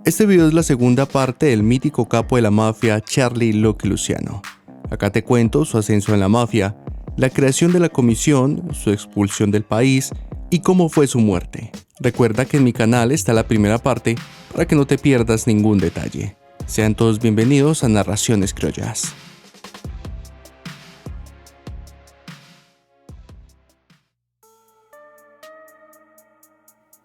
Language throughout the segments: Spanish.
Este video es la segunda parte del mítico capo de la mafia Charlie Lucky Luciano. Acá te cuento su ascenso en la mafia, la creación de la comisión, su expulsión del país y cómo fue su muerte. Recuerda que en mi canal está la primera parte para que no te pierdas ningún detalle. Sean todos bienvenidos a Narraciones Criollas.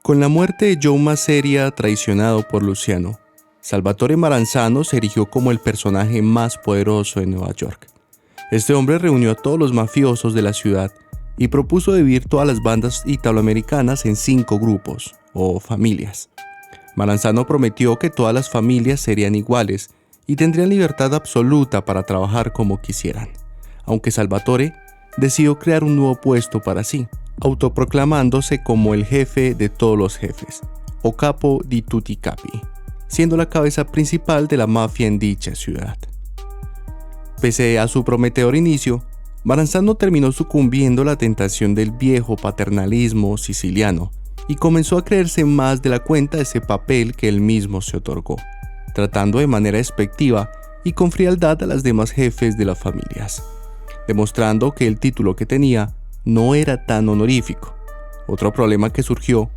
Con la muerte de Joe Maseria traicionado por Luciano, Salvatore Maranzano se erigió como el personaje más poderoso de Nueva York. Este hombre reunió a todos los mafiosos de la ciudad y propuso dividir todas las bandas italoamericanas en 5 grupos, o familias. Maranzano prometió que todas las familias serían iguales y tendrían libertad absoluta para trabajar como quisieran, aunque Salvatore decidió crear un nuevo puesto para sí, autoproclamándose como el jefe de todos los jefes, o capo di tutti capi, siendo la cabeza principal de la mafia en dicha ciudad. Pese a su prometedor inicio, Maranzano terminó sucumbiendo a la tentación del viejo paternalismo siciliano y comenzó a creerse más de la cuenta ese papel que él mismo se otorgó, tratando de manera despectiva y con frialdad a las demás jefes de las familias, demostrando que el título que tenía no era tan honorífico. Otro problema que surgió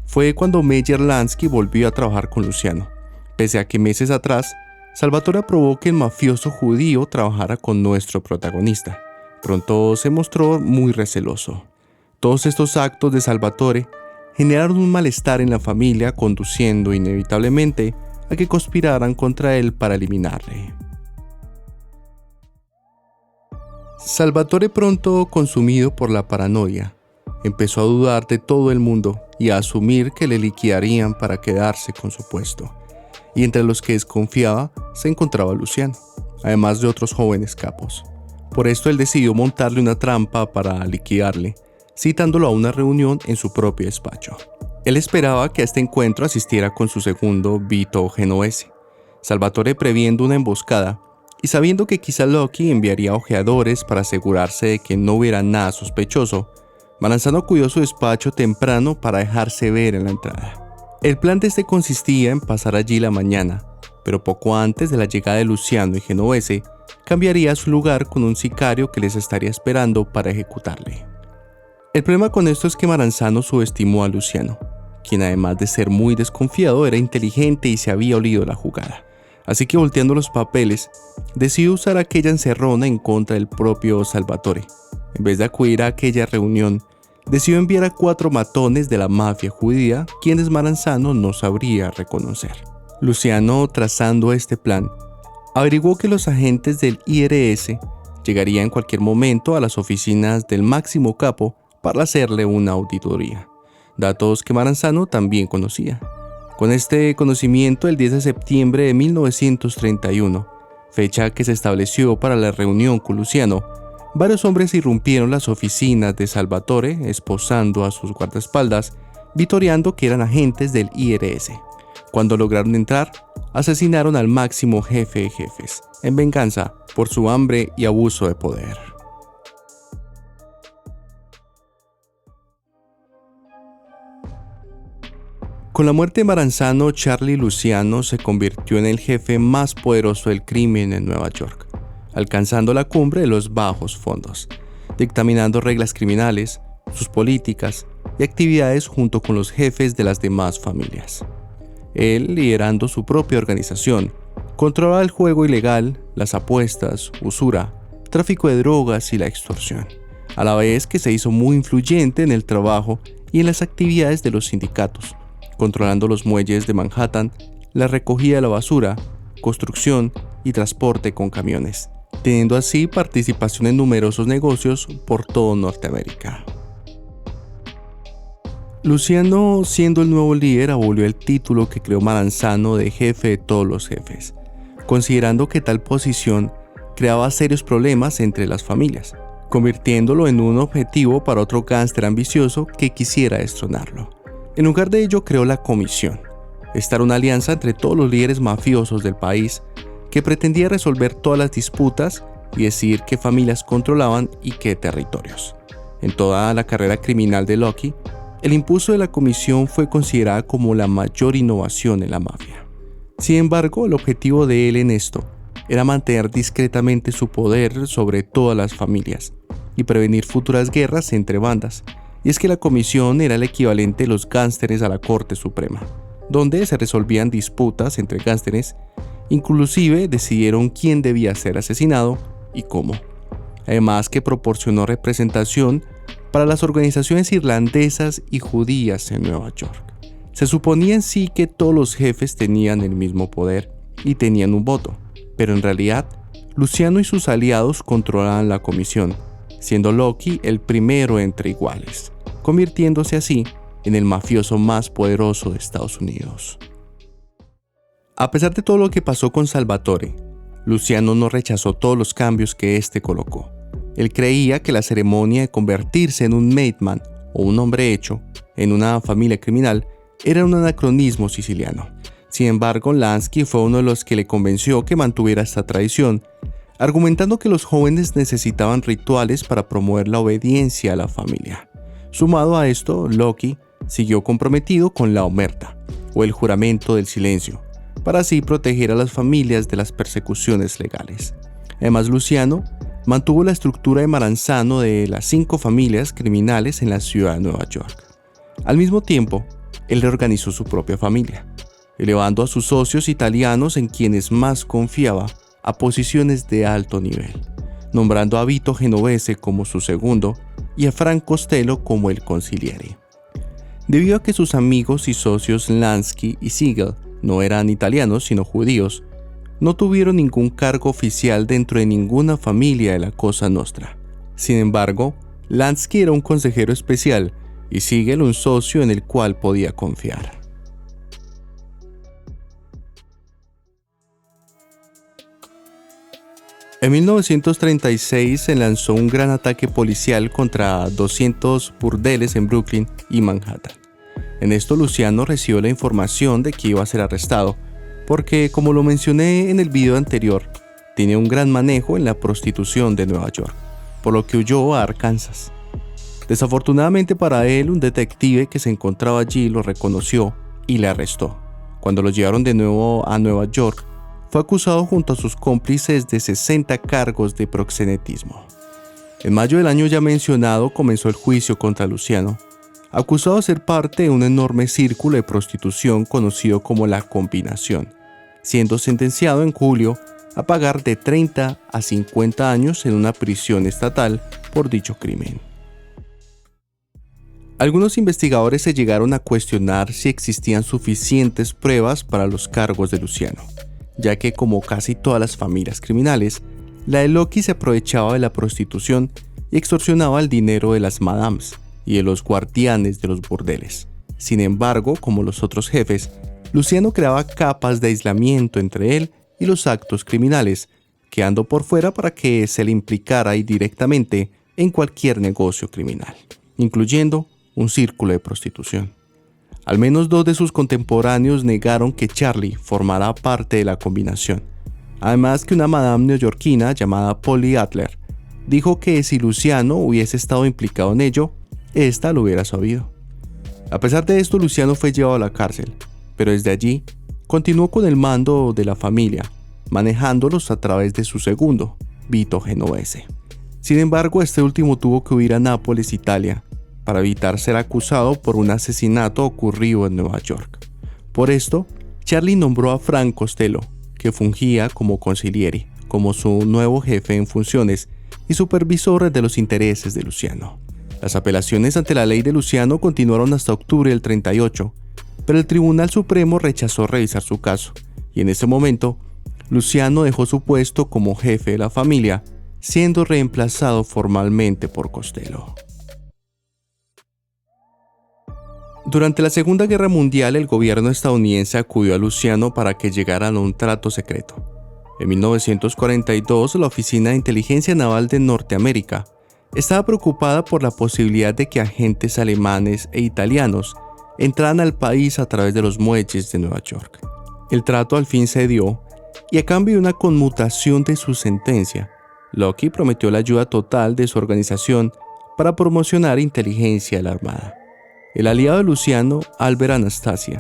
fue cuando Meyer Lansky volvió a trabajar con Luciano, pese a que meses atrás Salvatore aprobó que el mafioso judío trabajara con nuestro protagonista. Pronto se mostró muy receloso. Todos estos actos de Salvatore generaron un malestar en la familia, conduciendo inevitablemente a que conspiraran contra él para eliminarle. Salvatore, pronto consumido por la paranoia, empezó a dudar de todo el mundo y a asumir que le liquidarían para quedarse con su puesto. Y entre los que desconfiaba se encontraba Luciano, además de otros jóvenes capos. Por esto él decidió montarle una trampa para liquidarle, citándolo a una reunión en su propio despacho. Él esperaba que a este encuentro asistiera con su segundo Vito Genovese. Salvatore, previendo una emboscada y sabiendo que quizá Lucky enviaría ojeadores para asegurarse de que no hubiera nada sospechoso, Maranzano acudió a su despacho temprano para dejarse ver en la entrada. El plan de este consistía en pasar allí la mañana, pero poco antes de la llegada de Luciano y Genovese, cambiaría su lugar con un sicario que les estaría esperando para ejecutarle. El problema con esto es que Maranzano subestimó a Luciano, quien además de ser muy desconfiado era inteligente y se había olido la jugada. Así que, volteando los papeles, decidió usar aquella encerrona en contra del propio Salvatore. En vez de acudir a aquella reunión, decidió enviar a 4 matones de la mafia judía, quienes Maranzano no sabría reconocer. Luciano, trazando este plan, averiguó que los agentes del IRS llegarían en cualquier momento a las oficinas del máximo capo para hacerle una auditoría, datos que Maranzano también conocía. Con este conocimiento, el 10 de septiembre de 1931, fecha que se estableció para la reunión con Luciano, varios hombres irrumpieron las oficinas de Salvatore, esposando a sus guardaespaldas, vitoreando que eran agentes del IRS. Cuando lograron entrar, asesinaron al máximo jefe de jefes, en venganza por su hambre y abuso de poder. Con la muerte de Maranzano, Charlie Luciano se convirtió en el jefe más poderoso del crimen en Nueva York, alcanzando la cumbre de los bajos fondos, dictaminando reglas criminales, sus políticas y actividades junto con los jefes de las demás familias. Él, liderando su propia organización, controlaba el juego ilegal, las apuestas, usura, tráfico de drogas y la extorsión, a la vez que se hizo muy influyente en el trabajo y en las actividades de los sindicatos, controlando los muelles de Manhattan, la recogida de la basura, construcción y transporte con camiones, teniendo así participación en numerosos negocios por todo Norteamérica. Luciano, siendo el nuevo líder, abolió el título que creó Maranzano de jefe de todos los jefes, considerando que tal posición creaba serios problemas entre las familias, convirtiéndolo en un objetivo para otro gángster ambicioso que quisiera destronarlo. En lugar de ello, creó la comisión, esta era una alianza entre todos los líderes mafiosos del país que pretendía resolver todas las disputas y decidir qué familias controlaban y qué territorios. En toda la carrera criminal de Lucky, el impulso de la comisión fue considerada como la mayor innovación en la mafia. Sin embargo, el objetivo de él en esto era mantener discretamente su poder sobre todas las familias y prevenir futuras guerras entre bandas. Y es que la comisión era el equivalente de los gánsteres a la Corte Suprema, donde se resolvían disputas entre gánsteres, inclusive decidieron quién debía ser asesinado y cómo. Además que proporcionó representación para las organizaciones irlandesas y judías en Nueva York. Se suponía en sí que todos los jefes tenían el mismo poder y tenían un voto, pero en realidad Luciano y sus aliados controlaban la comisión, siendo Loki el primero entre iguales, convirtiéndose así en el mafioso más poderoso de Estados Unidos. A pesar de todo lo que pasó con Salvatore, Luciano no rechazó todos los cambios que éste colocó. Él creía que la ceremonia de convertirse en un made man o un hombre hecho en una familia criminal era un anacronismo siciliano. Sin embargo, Lansky fue uno de los que le convenció que mantuviera esta tradición, argumentando que los jóvenes necesitaban rituales para promover la obediencia a la familia. Sumado a esto, Loki siguió comprometido con la omerta, o el juramento del silencio, para así proteger a las familias de las persecuciones legales. Además, Luciano mantuvo la estructura de Maranzano de las 5 familias criminales en la ciudad de Nueva York. Al mismo tiempo, él reorganizó su propia familia, elevando a sus socios italianos en quienes más confiaba a posiciones de alto nivel, nombrando a Vito Genovese como su segundo y a Frank Costello como el consigliere. Debido a que sus amigos y socios Lansky y Siegel no eran italianos sino judíos, no tuvieron ningún cargo oficial dentro de ninguna familia de la Cosa Nostra. Sin embargo, Lansky era un consejero especial y Siegel un socio en el cual podía confiar. En 1936 se lanzó un gran ataque policial contra 200 burdeles en Brooklyn y Manhattan. En esto Luciano recibió la información de que iba a ser arrestado, porque, como lo mencioné en el video anterior, tenía un gran manejo en la prostitución de Nueva York, por lo que huyó a Arkansas. Desafortunadamente para él, un detective que se encontraba allí lo reconoció y le arrestó. Cuando lo llevaron de nuevo a Nueva York, fue acusado junto a sus cómplices de 60 cargos de proxenetismo. En mayo del año ya mencionado comenzó el juicio contra Luciano, acusado de ser parte de un enorme círculo de prostitución conocido como la Combinación, siendo sentenciado en julio a pagar de 30 a 50 años en una prisión estatal por dicho crimen. Algunos investigadores se llegaron a cuestionar si existían suficientes pruebas para los cargos de Luciano, ya que, como casi todas las familias criminales, la de Loki se aprovechaba de la prostitución y extorsionaba el dinero de las madames y de los guardianes de los burdeles. Sin embargo, como los otros jefes, Luciano creaba capas de aislamiento entre él y los actos criminales, quedando por fuera para que se le implicara indirectamente en cualquier negocio criminal, incluyendo un círculo de prostitución. Al menos 2 de sus contemporáneos negaron que Charlie formara parte de la combinación. Además que una madame neoyorquina llamada Polly Adler dijo que si Luciano hubiese estado implicado en ello, ésta lo hubiera sabido. A pesar de esto, Luciano fue llevado a la cárcel, pero desde allí continuó con el mando de la familia, manejándolos a través de su segundo, Vito Genovese. Sin embargo, este último tuvo que huir a Nápoles, Italia, para evitar ser acusado por un asesinato ocurrido en Nueva York. Por esto, Charlie nombró a Frank Costello, que fungía como consigliere, como su nuevo jefe en funciones y supervisor de los intereses de Luciano. Las apelaciones ante la ley de Luciano continuaron hasta octubre del 38, pero el Tribunal Supremo rechazó revisar su caso, y en ese momento, Luciano dejó su puesto como jefe de la familia, siendo reemplazado formalmente por Costello. Durante la Segunda Guerra Mundial, el gobierno estadounidense acudió a Luciano para que llegaran a un trato secreto. En 1942, la Oficina de Inteligencia Naval de Norteamérica estaba preocupada por la posibilidad de que agentes alemanes e italianos entraran al país a través de los muelles de Nueva York. El trato al fin se dio, y a cambio de una conmutación de su sentencia, Loki prometió la ayuda total de su organización para promocionar inteligencia de la Armada. El aliado de Luciano, Albert Anastasia,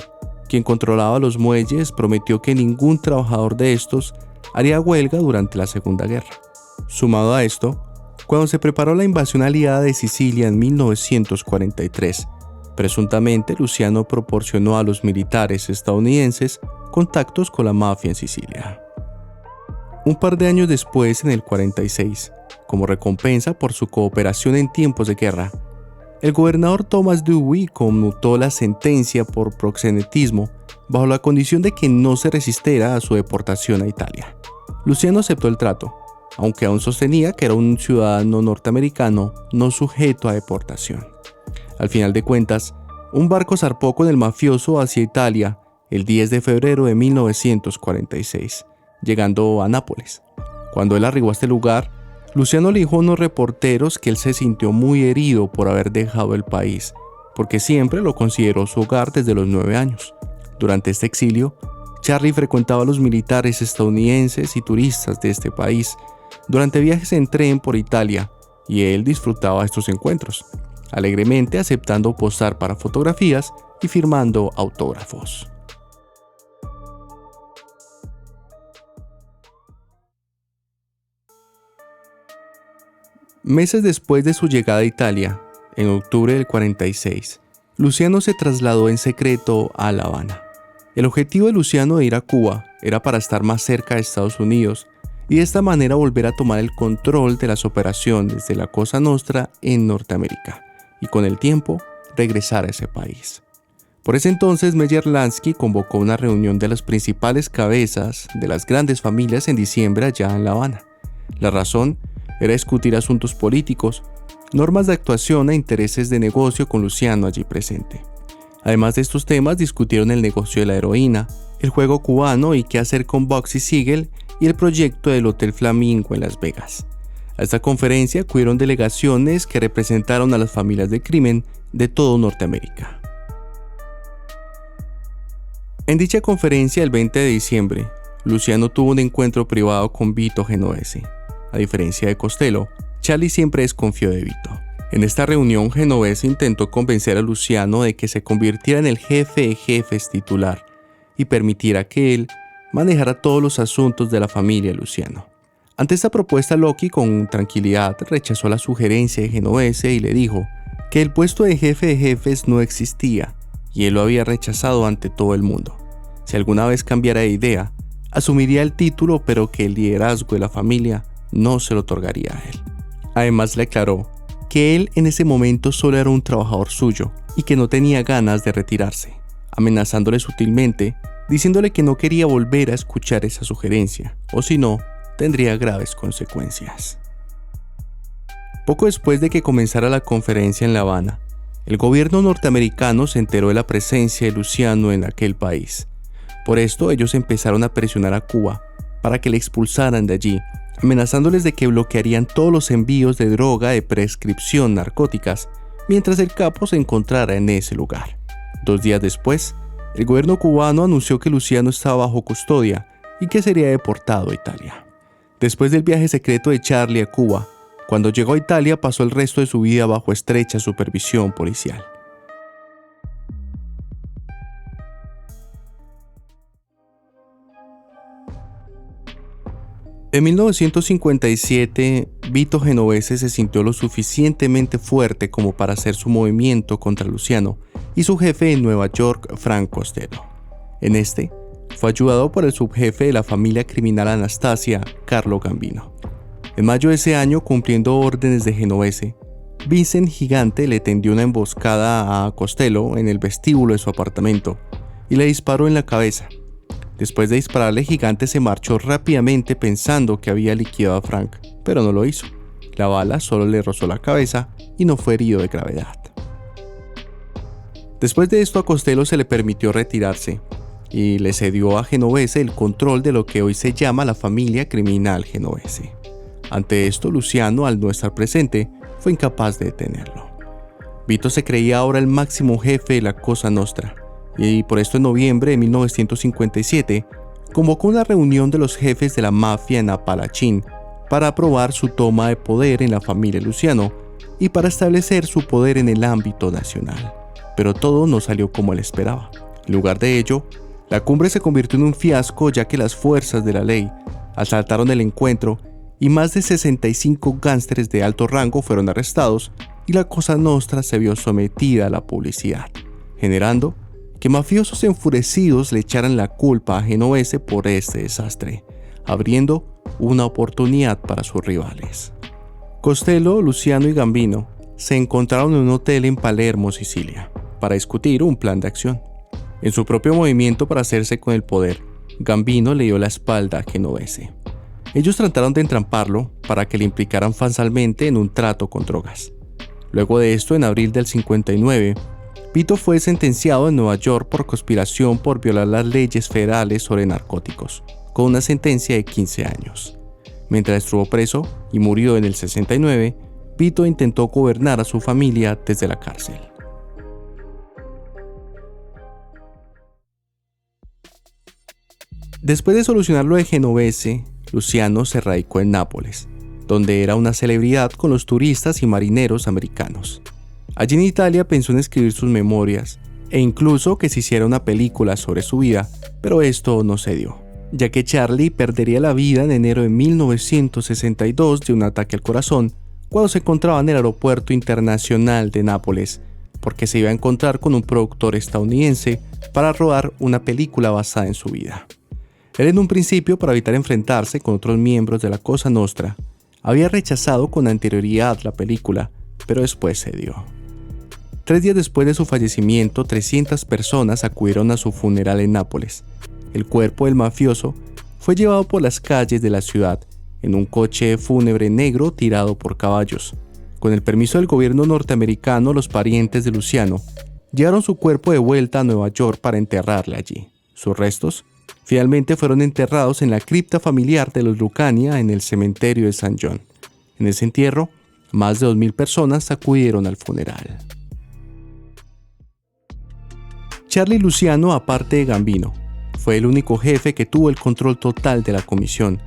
quien controlaba los muelles, prometió que ningún trabajador de estos haría huelga durante la Segunda Guerra. Sumado a esto, cuando se preparó la invasión aliada de Sicilia en 1943, presuntamente Luciano proporcionó a los militares estadounidenses contactos con la mafia en Sicilia. Un par de años después, en el 46, como recompensa por su cooperación en tiempos de guerra, el gobernador Thomas Dewey conmutó la sentencia por proxenetismo bajo la condición de que no se resistiera a su deportación a Italia. Luciano aceptó el trato, aunque aún sostenía que era un ciudadano norteamericano no sujeto a deportación. Al final de cuentas, un barco zarpó con el mafioso hacia Italia el 10 de febrero de 1946, llegando a Nápoles. Cuando él arribó a este lugar, Luciano le dijo a unos reporteros que él se sintió muy herido por haber dejado el país, porque siempre lo consideró su hogar desde los 9 años. Durante este exilio, Charlie frecuentaba a los militares estadounidenses y turistas de este país durante viajes en tren por Italia, y él disfrutaba estos encuentros, alegremente aceptando posar para fotografías y firmando autógrafos. Meses después de su llegada a Italia, en octubre del 46, Luciano se trasladó en secreto a La Habana. El objetivo de Luciano de ir a Cuba era para estar más cerca de Estados Unidos y de esta manera volver a tomar el control de las operaciones de la Cosa Nostra en Norteamérica y con el tiempo regresar a ese país. Por ese entonces, Meyer Lansky convocó una reunión de las principales cabezas de las grandes familias en diciembre allá en La Habana. La razón era discutir asuntos políticos, normas de actuación e intereses de negocio con Luciano allí presente. Además de estos temas, discutieron el negocio de la heroína, el juego cubano y qué hacer con Bugsy Siegel y el proyecto del Hotel Flamingo en Las Vegas. A esta conferencia acudieron delegaciones que representaron a las familias del crimen de todo Norteamérica. En dicha conferencia, el 20 de diciembre, Luciano tuvo un encuentro privado con Vito Genovese. A diferencia de Costello, Charlie siempre desconfió de Vito. En esta reunión, Genovese intentó convencer a Luciano de que se convirtiera en el jefe de jefes titular y permitiera que él manejara todos los asuntos de la familia de Luciano. Ante esta propuesta, Loki con tranquilidad rechazó la sugerencia de Genovese y le dijo que el puesto de jefe de jefes no existía y él lo había rechazado ante todo el mundo. Si alguna vez cambiara de idea, asumiría el título, pero que el liderazgo de la familia no se lo otorgaría a él. Además, le aclaró que él en ese momento solo era un trabajador suyo y que no tenía ganas de retirarse, amenazándole sutilmente, diciéndole que no quería volver a escuchar esa sugerencia, o si no, tendría graves consecuencias. Poco después de que comenzara la conferencia en La Habana, el gobierno norteamericano se enteró de la presencia de Luciano en aquel país. Por esto, ellos empezaron a presionar a Cuba para que le expulsaran de allí, amenazándoles de que bloquearían todos los envíos de droga de prescripción narcóticas mientras el capo se encontrara en ese lugar. 2 días después, el gobierno cubano anunció que Luciano estaba bajo custodia y que sería deportado a Italia. Después del viaje secreto de Charlie a Cuba, cuando llegó a Italia pasó el resto de su vida bajo estrecha supervisión policial. En 1957, Vito Genovese se sintió lo suficientemente fuerte como para hacer su movimiento contra Luciano y su jefe en Nueva York, Frank Costello. En este, fue ayudado por el subjefe de la familia criminal Anastasia, Carlo Gambino. En mayo de ese año, cumpliendo órdenes de Genovese, Vincent Gigante le tendió una emboscada a Costello en el vestíbulo de su apartamento y le disparó en la cabeza. Después de dispararle, Gigante se marchó rápidamente pensando que había liquidado a Frank, pero no lo hizo. La bala solo le rozó la cabeza y no fue herido de gravedad. Después de esto, a Costello se le permitió retirarse y le cedió a Genovese el control de lo que hoy se llama la familia criminal Genovese. Ante esto, Luciano, al no estar presente, fue incapaz de detenerlo. Vito se creía ahora el máximo jefe de la Cosa Nostra, y por esto en noviembre de 1957 convocó una reunión de los jefes de la mafia en Apalachín para aprobar su toma de poder en la familia Luciano y para establecer su poder en el ámbito nacional. Pero todo no salió como él esperaba. En lugar de ello, la cumbre se convirtió en un fiasco ya que las fuerzas de la ley asaltaron el encuentro y más de 65 gánsteres de alto rango fueron arrestados y la Cosa Nostra se vio sometida a la publicidad, generando que mafiosos enfurecidos le echaran la culpa a Genovese por este desastre, abriendo una oportunidad para sus rivales. Costello, Luciano y Gambino se encontraron en un hotel en Palermo, Sicilia, para discutir un plan de acción. En su propio movimiento para hacerse con el poder, Gambino le dio la espalda a Genovese. Ellos trataron de entramparlo para que le implicaran falsamente en un trato con drogas. Luego de esto, en abril del 59, Vito fue sentenciado en Nueva York por conspiración por violar las leyes federales sobre narcóticos, con una sentencia de 15 años. Mientras estuvo preso y murió en el 69, Vito intentó gobernar a su familia desde la cárcel. Después de solucionar lo de Genovese, Luciano se radicó en Nápoles, donde era una celebridad con los turistas y marineros americanos. Allí en Italia pensó en escribir sus memorias e incluso que se hiciera una película sobre su vida, pero esto no se dio, ya que Charlie perdería la vida en enero de 1962 de un ataque al corazón cuando se encontraba en el aeropuerto internacional de Nápoles, porque se iba a encontrar con un productor estadounidense para rodar una película basada en su vida. Él, en un principio, para evitar enfrentarse con otros miembros de la Cosa Nostra, había rechazado con anterioridad la película, pero después cedió. 3 días después de su fallecimiento, 300 personas acudieron a su funeral en Nápoles. El cuerpo del mafioso fue llevado por las calles de la ciudad en un coche fúnebre negro tirado por caballos. Con el permiso del gobierno norteamericano, los parientes de Luciano llevaron su cuerpo de vuelta a Nueva York para enterrarle allí. Sus restos finalmente fueron enterrados en la cripta familiar de los Lucania en el cementerio de St. John. En ese entierro, más de 2.000 personas acudieron al funeral. Charlie Luciano, aparte de Gambino, fue el único jefe que tuvo el control total de la comisión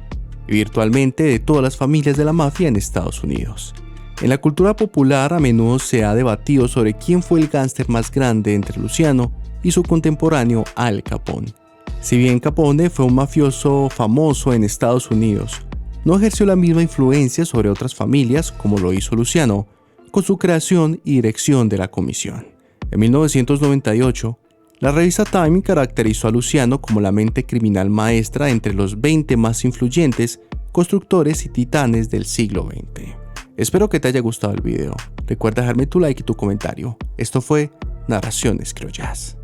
y virtualmente de todas las familias de la mafia en Estados Unidos. En la cultura popular a menudo se ha debatido sobre quién fue el gángster más grande entre Luciano y su contemporáneo Al Capone. Si bien Capone fue un mafioso famoso en Estados Unidos, no ejerció la misma influencia sobre otras familias como lo hizo Luciano con su creación y dirección de la comisión. En 1998, la revista Time caracterizó a Luciano como la mente criminal maestra entre los 20 más influyentes constructores y titanes del siglo XX. Espero que te haya gustado el video. Recuerda dejarme tu like y tu comentario. Esto fue Narraciones Criollas.